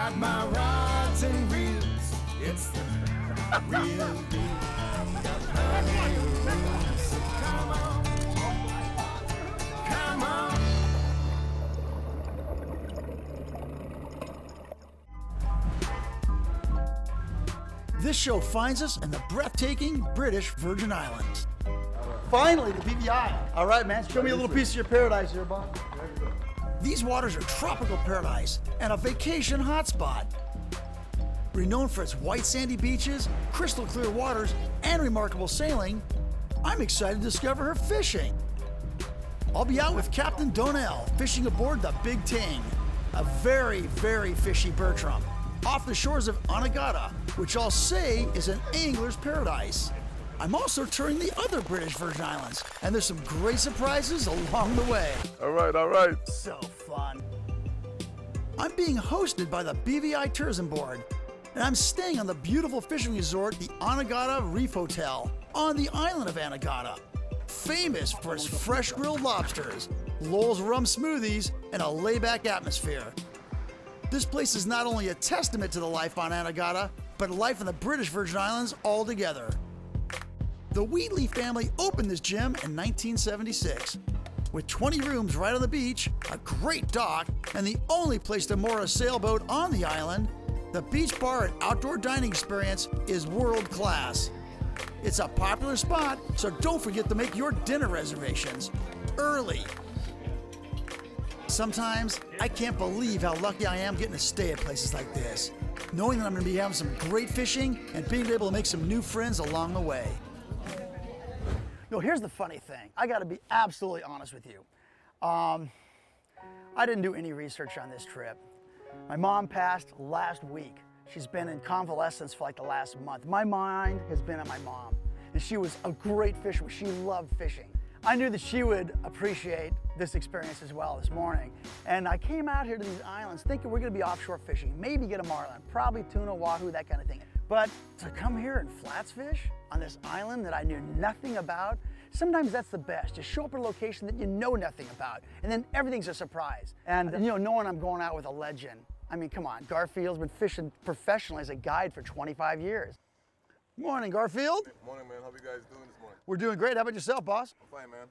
got my rods and reels. It's the real deal. Got plenty of room, so come on. Come on. This show finds us in the breathtaking British Virgin Islands. Finally, the BVI. All right, man, show me a little piece of your paradise here, Bob. These waters are tropical paradise and a vacation hotspot. Renowned for its white sandy beaches, crystal clear waters, and remarkable sailing, I'm excited to discover her fishing. I'll be out with Captain Donnell fishing aboard the Big Ting, a very, very fishy Bertram, off the shores of Anegada, which I'll say is an angler's paradise. I'm also touring the other British Virgin Islands, and there's some great surprises along the way. All right. So fun. I'm being hosted by the BVI Tourism Board, and I'm staying on the beautiful fishing resort, the Anegada Reef Hotel, on the island of Anegada, famous for its fresh grilled lobsters, Lowell's rum smoothies, and a layback atmosphere. This place is not only a testament to the life on Anegada, but life in the British Virgin Islands altogether. The Wheatley family opened this gym in 1976. With 20 rooms right on the beach, a great dock, and the only place to moor a sailboat on the island, the beach bar and outdoor dining experience is world class. It's a popular spot, so don't forget to make your dinner reservations early. Sometimes I can't believe how lucky I am getting to stay at places like this, knowing that I'm going to be having some great fishing and being able to make some new friends along the way. No, here's the funny thing. I got to be absolutely honest with you. I didn't do any research on this trip. My mom passed last week. She's been in convalescence for like the last month. My mind has been on my mom, and she was a great fisherman. She loved fishing. I knew that she would appreciate this experience as well this morning. And I came out here to these islands thinking we're gonna be offshore fishing, maybe get a marlin, probably tuna, wahoo, that kind of thing. But to come here and flats fish on this island that I knew nothing about, sometimes that's the best. Just show up at a location that you know nothing about, and then everything's a surprise. And you know, knowing I'm going out with a legend. I mean, come on, Garfield's been fishing professionally as a guide for 25 years. Morning, Garfield. Good morning, man. How you guys doing this morning? We're doing great. How about yourself, boss? I'm fine, man.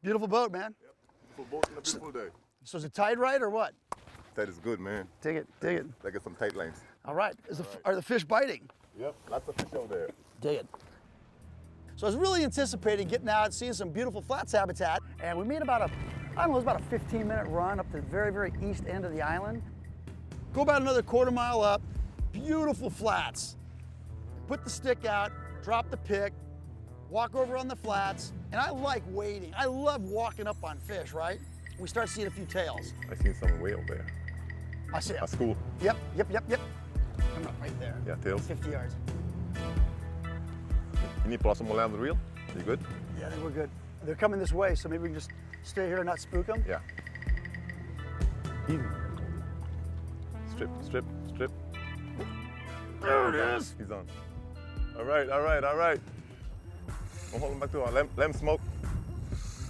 Beautiful boat, man. Yep. Beautiful boat and a beautiful day. So is it tied right or what? That is good, man. Dig it, dig it. I get some tight lines. All right. Are the fish biting? Yep. Lots of fish over there. Dig it. So I was really anticipating getting out, seeing some beautiful flats habitat, and we made about a 15-minute run up to the very, very east end of the island. Go about another quarter mile up, beautiful flats. Put the stick out, drop the pick, walk over on the flats, and I like wading. I love walking up on fish, right? We start seeing a few tails. I seen some way over there. I see it. That's cool. Yep. Coming up right there. Yeah, tails. 50 yards. You need to pull out some more line on the reel? You good? Yeah, I think we're good. They're coming this way, so maybe we can just stay here and not spook them. Yeah. Easy. Strip. There it is. He's on. All right. I'm holding back to on. Let him smoke.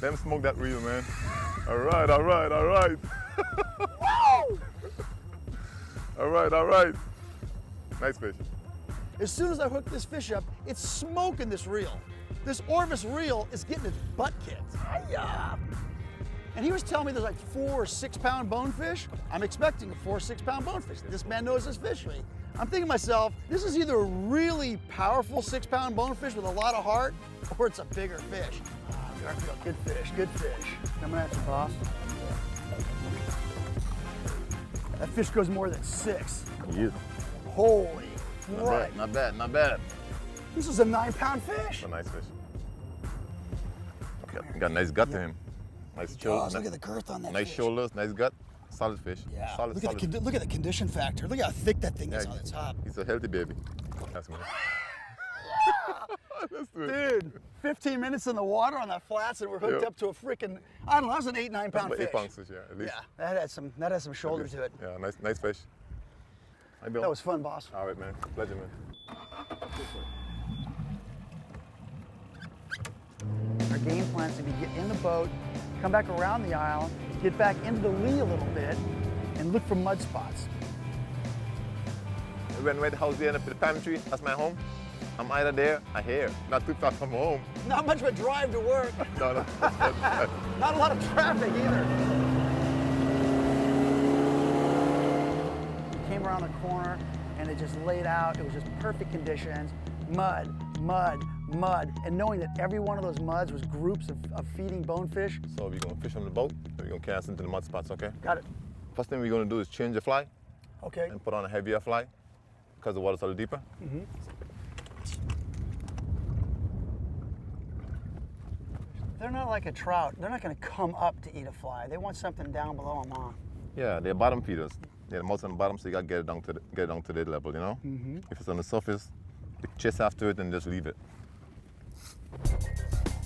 Let him smoke that reel, man. All right. Woo! All right. Nice fish. As soon as I hook this fish up, it's smoking this reel. This Orvis reel is getting its butt kicked. Hi-ya! And he was telling me there's like 4 or 6 pound bonefish. I'm expecting a 4 or 6 pound bonefish. This man knows his fishery. I'm thinking to myself, this is either a really powerful 6 pound bonefish with a lot of heart, or it's a bigger fish. Garfield, good fish. Coming at you, boss. That fish goes more than 6. He is. Holy crap. Not bad. This is a 9 pound fish. A nice fish. Got a nice gut to him. Nice shoulders. Look at the girth on that nice fish. Shoulders, nice gut. Solid fish. Yeah. Solid. Look at the condition factor. Look how thick that thing is on the top. He's a healthy baby. That's me. Let's do it. Dude, 15 minutes in the water on that flats and we're hooked up to a freaking, I don't know, that's an 8-9 pound fish. 8 pound fish, yeah, at least. Yeah, that had some shoulder to it. Yeah, nice fish. Hi, Bill. That was fun, boss. All right, man. Pleasure, man. Our game plan is to get in the boat, come back around the island, get back into the lee a little bit, and look for mud spots. when we're at the house there in the palm tree, that's my home. I'm either there or here, not too far from home. Not much of a drive to work. No. Not a lot of traffic either. Came around the corner and it just laid out. It was just perfect conditions. Mud, mud, mud. And knowing that every one of those muds was groups of feeding bonefish. So we're gonna fish on the boat, and we're gonna cast into the mud spots, okay? Got it. First thing we're gonna do is change the fly Okay. and put on a heavier fly because the water's a little deeper. They're not like a trout. They're not going to come up to eat a fly. They want something down below them, huh? Yeah, they're bottom feeders. They're most on the bottom, so you gotta get it down to their level, you know? If it's on the surface, you chase after it and just leave it.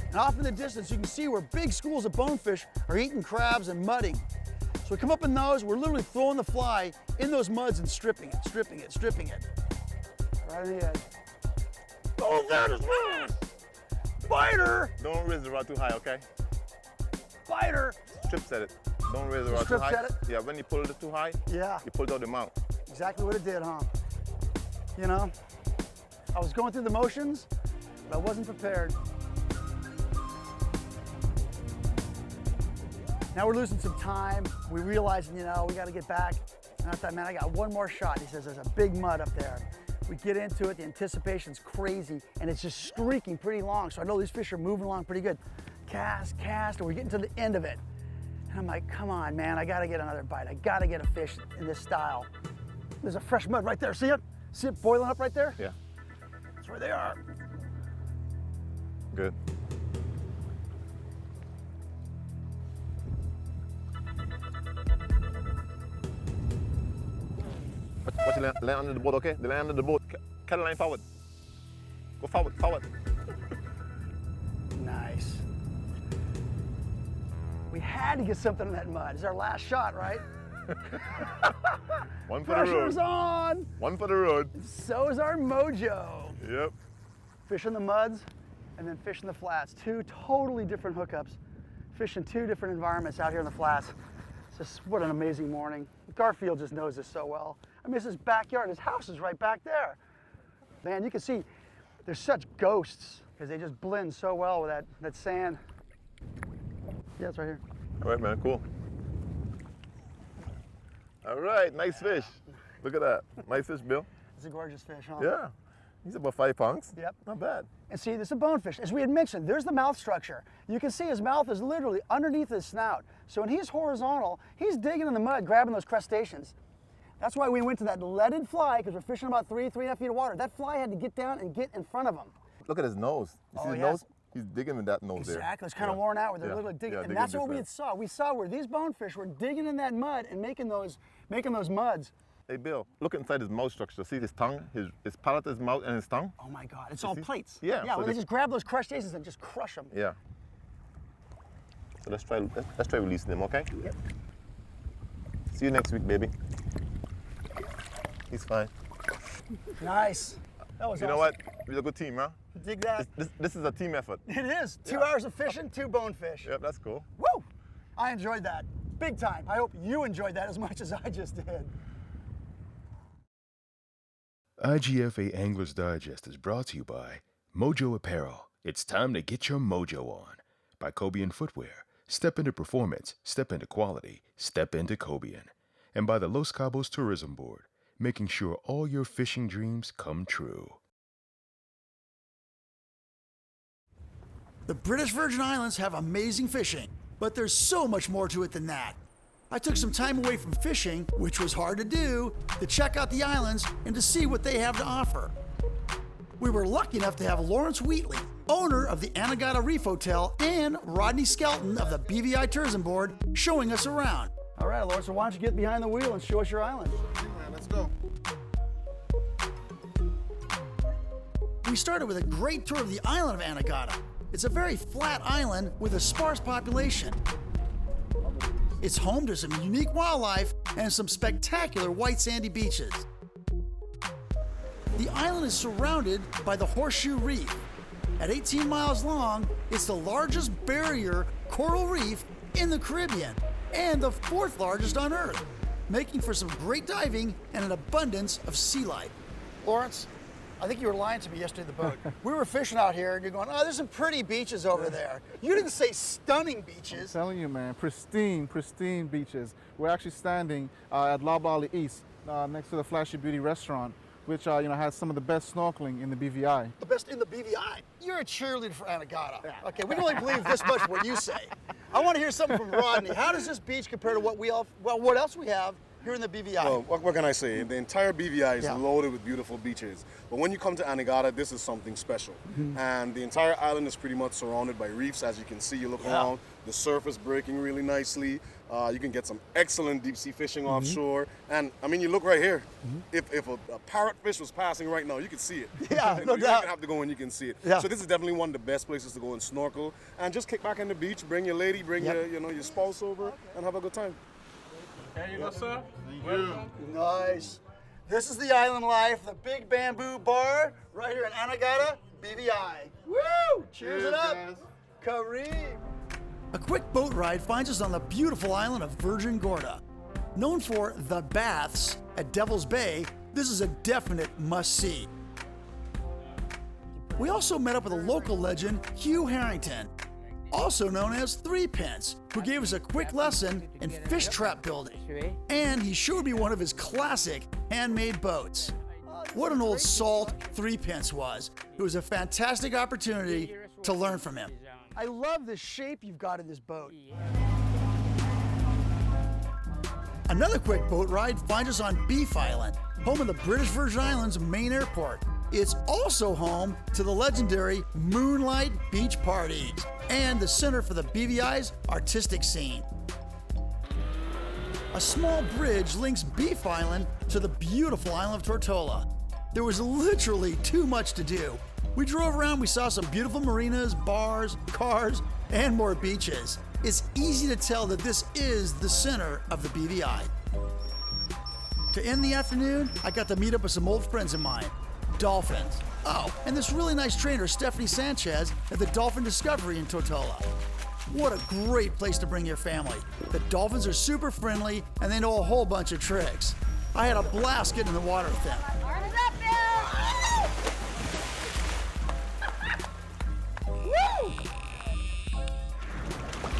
And off in the distance, you can see where big schools of bonefish are eating crabs and mudding. So we come up in those, we're literally throwing the fly in those muds and stripping it, stripping it, stripping it. Right on the edge. Oh, there it is! Biter! Don't raise the rod too high, okay? Biter! Strip set it. Don't raise the rod too Strip high. set it? Yeah, when you pull it too high, Yeah, you pull it out the mouth. exactly what it did, huh? You know, I was going through the motions, but I wasn't prepared. Now we're losing some time. We realizing, you know, we got to get back. And I thought, man, I got one more shot. He says, there's a big mud up there. We get into it, the anticipation's crazy, and it's just streaking pretty long. So I know these fish are moving along pretty good. Cast, cast, and we're getting to the end of it. And I'm like, come on, man, I got to get another bite. I got to get a fish in this style. There's a fresh mud right there. See it? See it boiling up right there? Yeah, That's where they are. good. Watch the land under the boat, okay? The land under the boat. Cut the line forward. Go forward, forward. Nice. We had to get something in that mud. It's our last shot, right? One for the Pressure's road. on. One for the road. So is our mojo. Yep. Fish in the muds and then fish in the flats. Two totally different hookups. Fish in two different environments out here in the flats. It's just, what an amazing morning. Garfield just knows this so well. I mean, it's his backyard. His house is right back there. Man, you can see there's such ghosts because they just blend so well with that sand. Yeah, it's right here. All right, man, cool. All right, nice fish. Look at that. Nice fish, Bill. It's a gorgeous fish, huh? Yeah. He's about 5 pounds. Yep. Not bad. And see, this is a bonefish. As we had mentioned, there's the mouth structure. You can see his mouth is literally underneath his snout. So when he's horizontal, he's digging in the mud, grabbing those crustaceans. That's why we went to that leaded fly, because we're fishing about 3.5 feet of water. That fly had to get down and get in front of him. Look at his nose. You see Oh, his yeah. nose? He's digging with that nose there. Exactly. It's kind of worn out where they're Yeah. literally digging. Yeah, and digging that's what we this had saw. We saw where these bonefish were digging in that mud and making those muds. Hey, Bill, look inside his mouth structure. See his tongue, his palate, his mouth, and his tongue? Oh my God, it's all see? plates. Yeah, Yeah, so where they they- just grab those crustaceans and just crush them. Yeah. So let's try releasing them, okay? Yep. See you next week, baby. He's fine. Nice. That was You awesome. know what? We're a good team, huh? Dig that. This is a team effort. It is. 2 Yeah. hours of fishing, 2 bonefish. Yep, that's cool. Woo! I enjoyed that. Big time. I hope you enjoyed that as much as I just did. IGFA Angler's Digest is brought to you by Mojo Apparel. It's time to get your mojo on. By Cobian Footwear. Step into performance, step into quality, step into Cobian. And by the Los Cabos Tourism Board, making sure all your fishing dreams come true. The British Virgin Islands have amazing fishing, but there's so much more to it than that. I took some time away from fishing, which was hard to do, to check out the islands and to see what they have to offer. We were lucky enough to have Lawrence Wheatley, owner of the Anegada Reef Hotel, and Rodney Skelton of the BVI Tourism Board, showing us around. All right, Lawrence, so why don't you get behind the wheel and show us your island? Let's go. We started with a great tour of the island of Anegada. It's a very flat island with a sparse population. It's home to some unique wildlife and some spectacular white sandy beaches. The island is surrounded by the Horseshoe Reef. At 18 miles long, it's the largest barrier coral reef in the Caribbean and the 4th largest on Earth, making for some great diving and an abundance of sea life. Lawrence, I think you were lying to me yesterday in the boat. We were fishing out here, and you're going, oh, there's some pretty beaches over there. You didn't say stunning beaches. I'm telling you, man, pristine beaches. We're actually standing at La Bali East, next to the Flashy Beauty restaurant, which has some of the best snorkeling in the BVI. The best in the BVI. You're a cheerleader for Anegada. Okay, we can only believe this much of what you say. I want to hear something from Rodney. How does this beach compare to what what else we have here in the BVI? Well, what can I say? The entire BVI is loaded with beautiful beaches. But when you come to Anegada, this is something special. And the entire island is pretty much surrounded by reefs. As you can see, you look around, the surf is breaking really nicely. You can get some excellent deep sea fishing offshore. And I mean, you look right here. If a parrotfish was passing right now, you could see it. Yeah, you no don't doubt. even have to go and you can see it. Yeah. So this is definitely one of the best places to go and snorkel and just kick back on the beach, bring your lady, bring your spouse over, and have a good time. There you go, sir. Nice. This is the island life, the Big Bamboo Bar, right here in Anegada, BVI. Woo! Cheers it up. Kareem. A quick boat ride finds us on the beautiful island of Virgin Gorda. Known for the baths at Devil's Bay, this is a definite must-see. We also met up with a local legend, Hugh Harrington, also known as Threepence, who gave us a quick lesson in fish trap building. And he showed me one of his classic handmade boats. What an old salt Threepence was. It was a fantastic opportunity to learn from him. I love the shape you've got in this boat. Another quick boat ride finds us on Beef Island, home of the British Virgin Islands main airport. It's also home to the legendary Moonlight Beach Parties and the center for the BVI's artistic scene. A small bridge links Beef Island to the beautiful island of Tortola. There was literally too much to do. We drove around, we saw some beautiful marinas, bars, cars, and more beaches. It's easy to tell that this is the center of the BVI. To end the afternoon, I got to meet up with some old friends of mine, dolphins. Oh, and this really nice trainer, Stephanie Sanchez, at the Dolphin Discovery in Tortola. What a great place to bring your family. The dolphins are super friendly and they know a whole bunch of tricks. I had a blast getting in the water with them. Arms up, Bill! Woo!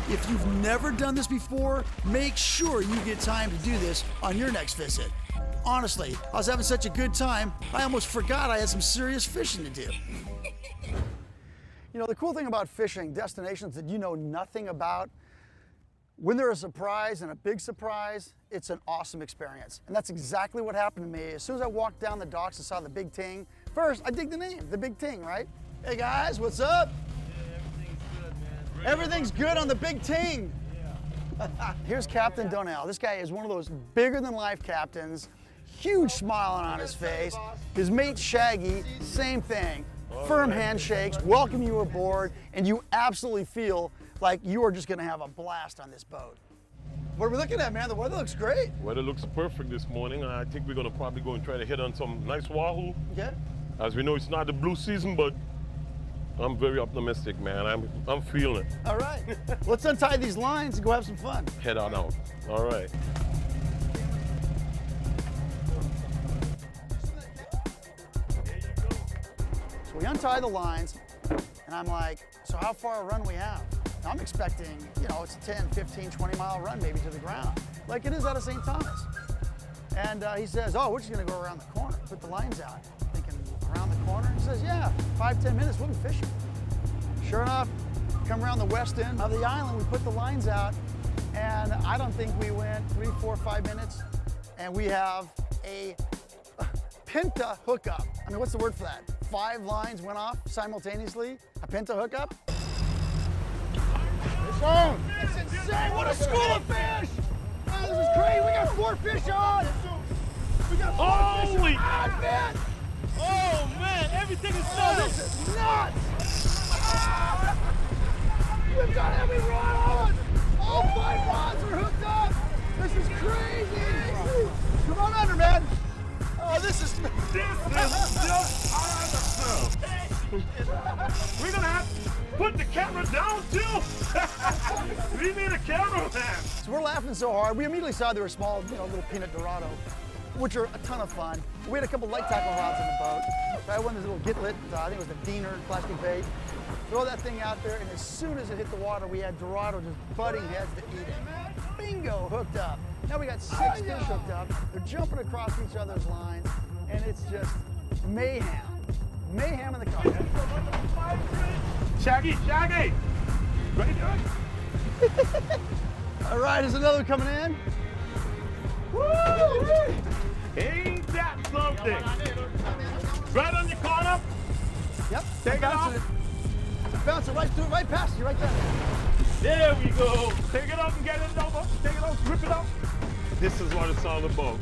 If you've never done this before, make sure you get time to do this on your next visit. Honestly, I was having such a good time, I almost forgot I had some serious fishing to do. You know, the cool thing about fishing destinations that you know nothing about, when they're a surprise and a big surprise, it's an awesome experience. And that's exactly what happened to me. As soon as I walked down the docks and saw the Big Ting, first, I dig the name, the Big Ting, right? Hey guys, what's up? Everything's good on the Big Ting. Here's Captain Donnell. This guy is one of those bigger than life captains, huge smile on his face. His mate Shaggy, same thing. Firm handshakes, welcome you aboard, and you absolutely feel like you are just gonna have a blast on this boat. What are we looking at, man? The weather looks great. Weather looks perfect this morning. I think we're gonna probably go and try to hit on some nice wahoo. Okay. As we know, it's not the blue season, but I'm very optimistic, man. I'm feeling it. All right. Let's untie these lines and go have some fun. Head on out. All right. So we untie the lines, and I'm like, so how far a run we have? Now I'm expecting, you know, it's a 10, 15, 20 mile run maybe to the ground, like it is out of St. Thomas. And he says, oh, we're just gonna go around the corner, put the lines out. Thinking around the corner? He says, yeah, 5, 10 minutes, we'll be fishing. Sure enough, come around the west end of the island, we put the lines out, and I don't think we went 3, 4, 5 minutes, and we have a Pinta hookup. I mean, what's the word for that? 5 lines went off simultaneously? A Pinta hookup? Fish on! It's insane! What a school of fish! Oh, this is great! We got 4 fish on! We got 4 fish on, man! Oh, man, everything is Oh, this is nuts! Ah! We've got every rod on! All 5 rods are hooked up! This is crazy! Come on under, man! Oh, this is just awesome. We're gonna have to put the camera down too. We need a cameraman. So we're laughing so hard, we immediately saw there were small, little peanut dorado which are a ton of fun. We had a couple light tackle rods in the boat. So I had one of these little gitlet, I think it was the Diener plastic bait. Throw that thing out there, and as soon as it hit the water, we had Dorado just butting heads to eat it. Bingo, hooked up. Now we got 6 fish hooked up. They're jumping across each other's lines, and it's just mayhem. Mayhem in the car. Shaggy! Ready, Doug? All right, there's another one coming in. Woo! Ain't that something? Right on your corner. Yep. Take it off. Bounce it right through, right past you, right there. There we go. Take it up and get it over. Take it up, rip it up. This is what it's all about.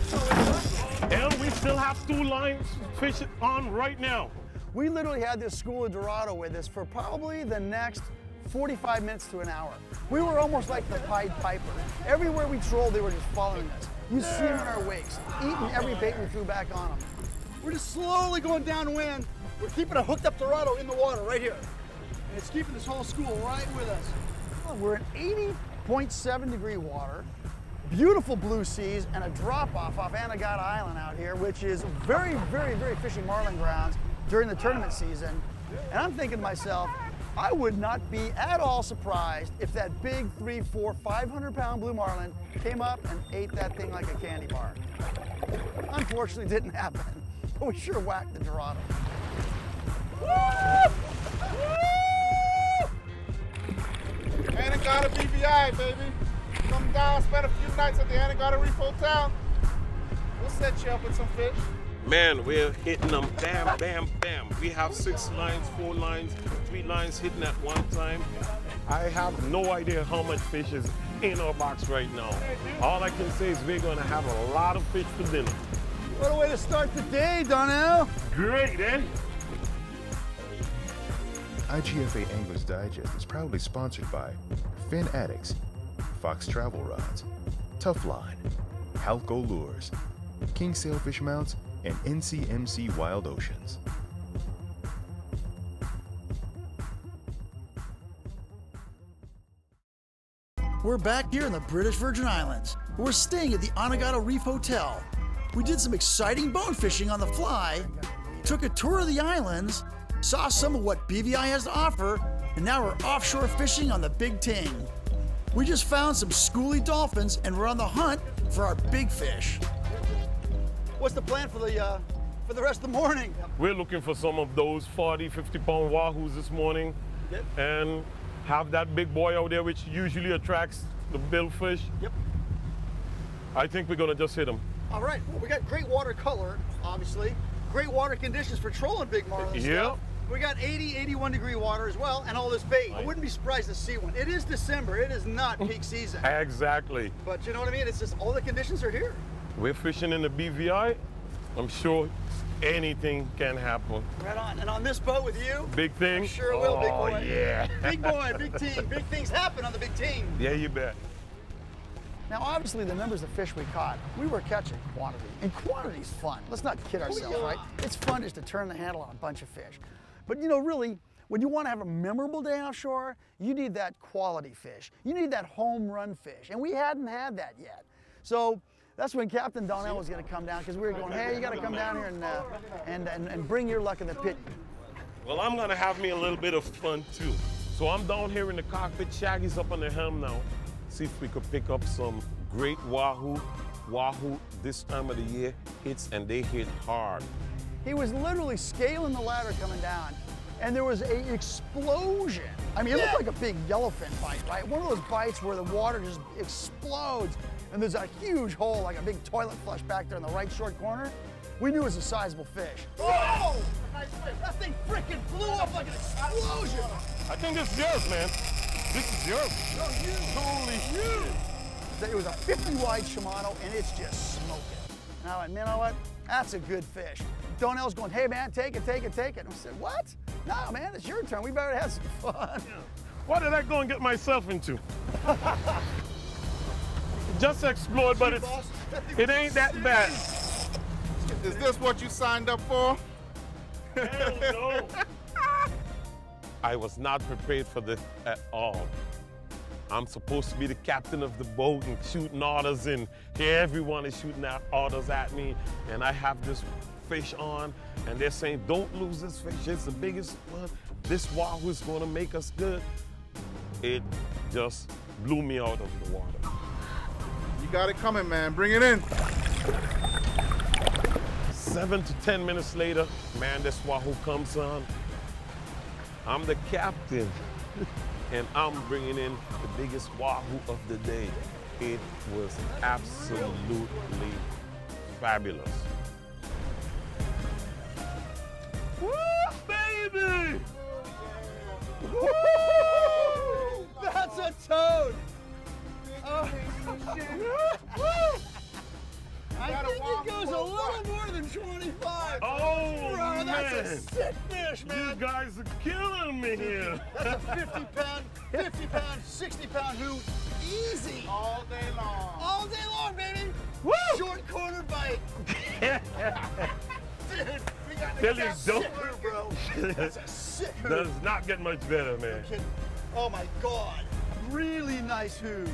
And we still have 2 lines fishing on right now. We literally had this school of Dorado with us for probably the next 45 minutes to an hour. We were almost like the Pied Piper. Everywhere we trolled, they were just following us. You see them in our wakes, eating every bait we threw back on them. We're just slowly going downwind. We're keeping a hooked up Dorado in the water right here. And it's keeping this whole school right with us. Oh, we're in 80.7 degree water, beautiful blue seas, and a drop off Anegada Island out here, which is very, very, very fishing marlin grounds during the tournament season. And I'm thinking to myself, I would not be at all surprised if that big 3, 4, 500-pound blue marlin came up and ate that thing like a candy bar. Unfortunately, it didn't happen, but we sure whacked the Dorado. Woo! Anegada BVI, baby. Come down, spend a few nights at the Anegada Reef Hotel. We'll set you up with some fish. Man, we're hitting them bam, bam, bam. We have 6 lines, 4 lines, 3 lines hitting at one time. I have no idea how much fish is in our box right now. All I can say is we're going to have a lot of fish for dinner. What a way to start the day, Donnell. Great, eh? IGFA Anglers Digest is proudly sponsored by Fin Addicts, Fox Travel Rods, Tough Line, Halco Lures, King Sailfish Mounts, and NCMC Wild Oceans. We're back here in the British Virgin Islands. We're staying at the Anegada Reef Hotel. We did some exciting bone fishing on the fly, took a tour of the islands, saw some of what BVI has to offer, and now we're offshore fishing on the Big Ting. We just found some schoolie dolphins and we're on the hunt for our big fish. What's the plan for the rest of the morning? We're looking for some of those 40, 50-pound wahoos this morning. Yep. And have that big boy out there which usually attracts the billfish. Yep. I think we're gonna just hit them. All right, well, we got great water color, obviously. Great water conditions for trolling big marlin stuff. We got 80, 81 degree water as well, and all this bait. I wouldn't be surprised to see one. It is December, it is not peak season. Exactly. But you know what I mean? It's just all the conditions are here. We're fishing in the BVI. I'm sure anything can happen. Right on. And on this boat with you, Big thing? sure will, big boy. Oh, yeah. Big boy, big team. Big things happen on the big team. Yeah, you bet. Now, obviously, the numbers of fish we caught, we were catching quantity. And quantity's fun. Let's not kid ourselves, right? It's fun just to turn the handle on a bunch of fish. But you know, really, when you want to have a memorable day offshore, you need that quality fish. You need that home run fish. And we hadn't had that yet. So that's when Captain Donnell was going to come down, because we were going, hey, you got to come down here and bring your luck in the pit. Well, I'm going to have me a little bit of fun, too. So I'm down here in the cockpit. Shaggy's up on the helm now. See if we could pick up some great wahoo. Wahoo, this time of the year, and they hit hard. He was literally scaling the ladder coming down, and there was an explosion. I mean, it looked like a big yellowfin bite, right? One of those bites where the water just explodes, and there's a huge hole, like a big toilet flush back there in the right short corner. We knew it was a sizable fish. Whoa! That thing freaking blew up like an explosion! I think it's yours, man. This is yours. No, you. Holy shit. It was a 50-wide Shimano, and it's just smoking. Now, you know what? That's a good fish. Donnell's going, hey, man, take it, take it, take it. And I said, what? No, man, it's your turn. We better have some fun. What did I go and get myself into? Just explode, but it ain't that bad. Is this what you signed up for? Hell no. I was not prepared for this at all. I'm supposed to be the captain of the boat and shooting orders, and here everyone is shooting out orders at me, and I have this fish on, and they're saying, don't lose this fish, it's the biggest one. This wahoo is gonna make us good. It just blew me out of the water. You got it coming, man. Bring it in. 7 to 10 minutes later, man, this wahoo comes on. I'm the captain, and I'm bringing in the biggest wahoo of the day. It was absolutely fabulous. Woo, baby! Woo! That's a toad! Oh. I think it goes a little more than 25. Oh, bro, that's a man. sick fish, man. You guys are killing me here. That's a 50 pound, 60 pound hoop. Easy. All day long. All day long, baby. Woo! Short corner bite. Dude, we got the Tell you, sick don't. hoop, bro. That's a sick hoop. Does not get much better, man. No kidding. Oh my God. Really nice hoop.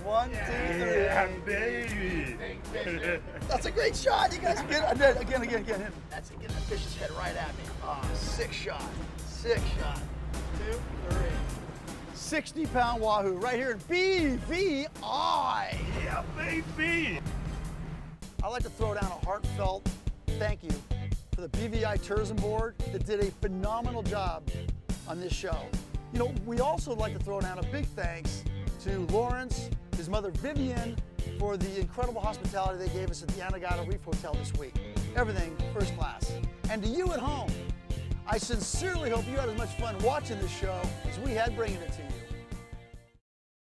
1, 2, 3. Yeah, baby. That's a great shot. You guys get again. That's it. Get the fish's head right at me. Ah, sick shot. Sick shot. 2, 3. 60 pound wahoo right here in BVI. Yeah, baby. I'd like to throw down a heartfelt thank you for the BVI Tourism Board that did a phenomenal job on this show. You know, we also like to throw down a big thanks to Lawrence, his mother Vivian, for the incredible hospitality they gave us at the Anegada Reef Hotel this week. Everything first class. And to you at home, I sincerely hope you had as much fun watching this show as we had bringing it to you.